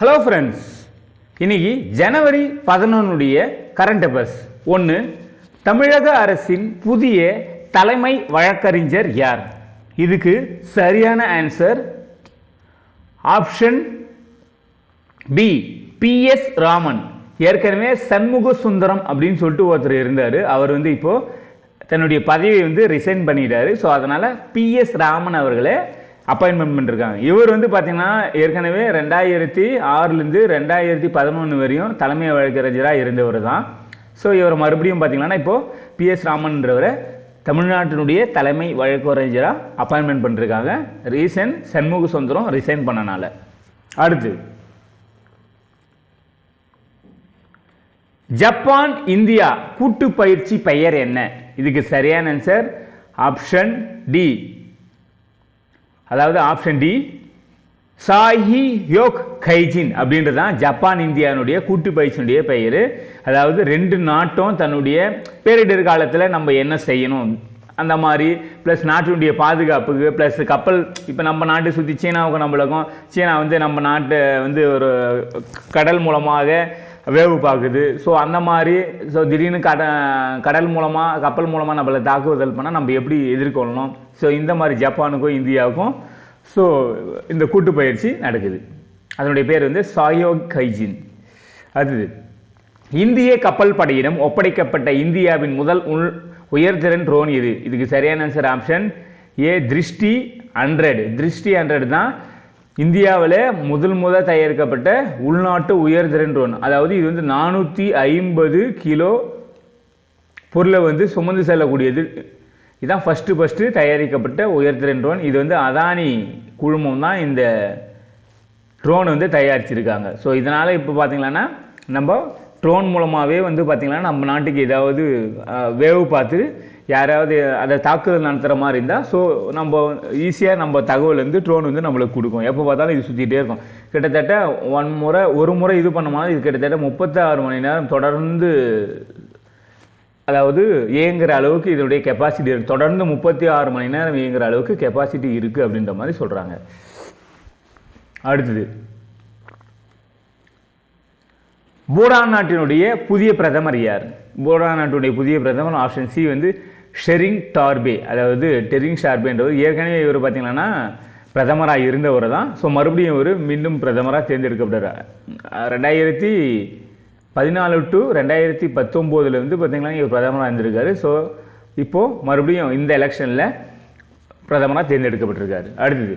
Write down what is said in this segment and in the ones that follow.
Hello friends, இன்னைக்கு ஜனவரி 11 current affairs 1. தமிழக அரசின் புதிய தலைமை வழக்கறிஞர் யார்? இதுக்கு சரியான ஆன்சர் ஆப்ஷன் பி, பி.எஸ். ராமன். ஏற்கனவே சண்முக சுந்தரம் அப்படின்னு சொல்லிட்டு ஒருத்தர் இருந்தார். அவர் இப்போ தன்னுடைய பதவியை ரிசைன் பண்ணிட்டாரு. ஸோ அதனால பி.எஸ். ராமன் அவர்களை அப்பாயின்மெண்ட் பண்ணிருக்காங்க. இவர் பார்த்தீங்கன்னா ஏற்கனவே 2006 2011 வரையும் தலைமை வழக்கறிஞராக இருந்தவர் தான். ஸோ இவர் மறுபடியும் பார்த்தீங்கன்னா இப்போ பி.எஸ். ராமன்றவரை தமிழ்நாட்டினுடைய தலைமை வழக்கறிஞராக அப்பாயின்மெண்ட் பண்ணிருக்காங்க. ரீசன் சண்முக சுந்தரம் ரிசைன் பண்ணனால. அடுத்து, ஜப்பான் இந்தியா கூட்டு பயிற்சி பெயர் என்ன? இதுக்கு சரியான ஆன்சர் ஆப்ஷன் டி, அதாவது ஆப்ஷன் டி, சாஹி யோக் கைஜின் அப்படின்றதான் ஜப்பான் இந்தியாவுடைய கூட்டு பயிற்சியுடைய பெயர். அதாவது ரெண்டு நாட்டும் தன்னுடைய பேரிடர் காலத்தில் நம்ம என்ன செய்யணும் அந்த மாதிரி, ப்ளஸ் நாட்டினுடைய பாதுகாப்புக்கு, ப்ளஸ் கப்பல் இப்போ நம்ம நாட்டை சுற்றி சீனாவுக்கு நம்மளுக்கும், சீனா நம்ம நாட்டை ஒரு கடல் மூலமாக வேவு பார்க்குது. ஸோ அந்த மாதிரி திடீர்னு கடல் மூலமாக கப்பல் மூலமாக நம்மளை தாக்குதல் பண்ணால் நம்ம எப்படி எதிர்கொள்ளணும். ஸோ இந்த மாதிரி ஜப்பானுக்கும் இந்தியாவுக்கும் இந்த கூட்டு பயிற்சி நடக்குது. அதனுடைய பேர் சாயோக் கைஜின். அது இந்திய கப்பல் படையிடம் ஒப்படைக்கப்பட்ட இந்தியாவின் முதல் உயர்திறன் ட்ரோன் இது. இதுக்கு சரியான ஆன்சர் ஆப்ஷன் ஏ, திருஷ்டி 100. திருஷ்டி 100 தான் இந்தியாவில் முதல் தயாரிக்கப்பட்ட உள்நாட்டு உயர்திறன் ட்ரோன். அதாவது இது 450 கிலோ பொருளை சுமந்து செல்லக்கூடியது. இதுதான் ஃபர்ஸ்ட் தயாரிக்கப்பட்ட உயர்திறன் ட்ரோன். இது அதானி குழுமம் தான் இந்த ட்ரோன் தயாரிச்சிருக்காங்க. ஸோ இதனால இப்போ பார்த்தீங்கன்னா நம்ம ட்ரோன் மூலமாகவே பார்த்தீங்கன்னா நம்ம நாட்டுக்கு ஏதாவது வேவு பார்த்து யாராவது அதை தாக்குதல் நடத்துகிற மாதிரி இருந்தால் ஸோ நம்ம ஈஸியாக நம்ம தகவல் ட்ரோன் நம்மளுக்கு கொடுக்கும். எப்போ பார்த்தாலும் இது சுற்றிகிட்டே இருக்கும். கிட்டத்தட்ட ஒரு முறை இது பண்ணோம்னா இது கிட்டத்தட்ட 36 மணி நேரம் தொடர்ந்து, அதாவது இயங்குற அளவுக்கு இதனுடைய கெப்பாசிட்டி இருக்கு. தொடர்ந்து 36 மணி நேரம் இயங்குற அளவுக்கு கெப்பாசிட்டி இருக்கு அப்படின்ற மாதிரி சொல்றாங்க. அடுத்தது, பூடான் நாட்டினுடைய புதிய பிரதமர் யார்? பூடான் நாட்டினுடைய புதிய பிரதமர் ஆப்ஷன் சி ஷெரிங் டார்பே. அதாவது டெரிங் ஷார்பேன்றவர் ஏற்கனவே இவர் பார்த்தீங்கன்னா பிரதமராக இருந்தவர் தான். ஸோ மறுபடியும் இவர் மீண்டும் பிரதமராக தேர்ந்தெடுக்கப்படுறார். 2014 to 2019 பார்த்தீங்கன்னா இவர் பிரதமராக இருந்திருக்காரு. ஸோ இப்போ மறுபடியும் இந்த எலெக்ஷனில் பிரதமராக தேர்ந்தெடுக்கப்பட்டிருக்காரு. அடுத்தது,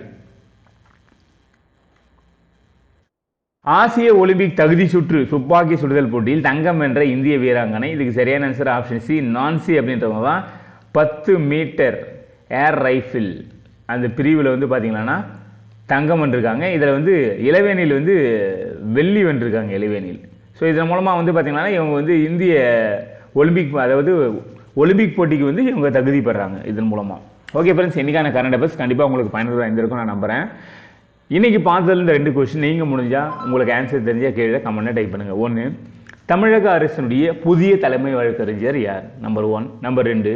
ஆசிய ஒலிம்பிக் தகுதி சுற்று துப்பாக்கி சுடுதல் போட்டியில் தங்கம் வென்ற இந்திய வீராங்கனை. இதுக்கு சரியான ஆன்சர் ஆப்ஷன் சி, நான்சி அப்படின்றவங்க தான் 10 மீட்டர் ஏர் ரைஃபிள் அந்த பிரிவில் பார்த்தீங்கன்னா தங்கம் வென்றிருக்காங்க. இதில் இளவேனில் வெள்ளி வென்றிருக்காங்க, இளவேனில். ஸோ இதன் மூலமாக பார்த்தீங்கன்னா இவங்க இந்திய ஒலிம்பிக், அதாவது ஒலிம்பிக் போட்டிக்கு இவங்க தகுதி பெறாங்க இதன் மூலமாக. ஓகே ஃப்ரெண்ட்ஸ், இன்னைக்கான கரண்ட் அஃபேர்ஸ் கண்டிப்பாக உங்களுக்கு பயனுள்ளதாக இருந்திருக்கும் நான் நம்புகிறேன். இன்னைக்கு பார்த்ததுல இந்த 2 கொஸ்டின் நீங்கள் முடிஞ்சால் உங்களுக்கு ஆன்சர் தெரிஞ்சால் கீழே கமெண்ட்டை டைப் பண்ணுங்கள். 1, தமிழக அரசினுடைய புதிய தலைமை வழக்கறிஞர் யார்? நம்பர் 1. நம்பர் 2,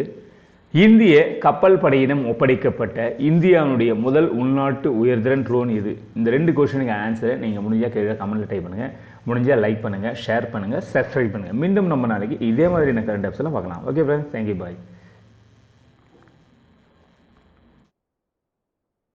இந்திய கப்பல் படையிடம் ஒப்படைக்கப்பட்ட இந்தியாவுடைய முதல் உள்நாட்டு உயர்திறன் ட்ரோன் இது. இந்த 2 கொஸ்டினுக்கு ஆன்சரை நீங்கள் முடிஞ்சால் கீழே கமெண்ட்டில் டைப் பண்ணுங்கள். முடிஞ்சால் லைக் பண்ணுங்கள், ஷேர் பண்ணுங்கள், சப்ஸ்கிரைப் பண்ணுங்கள். மீண்டும் நம்ம நாளைக்கு இதே மாதிரியான கரண்ட் அஃபேர்ஸ்லாம் பார்க்கலாம். ஓகே ஃப்ரெண்ட்ஸ், தேங்க்யூ, பாய்.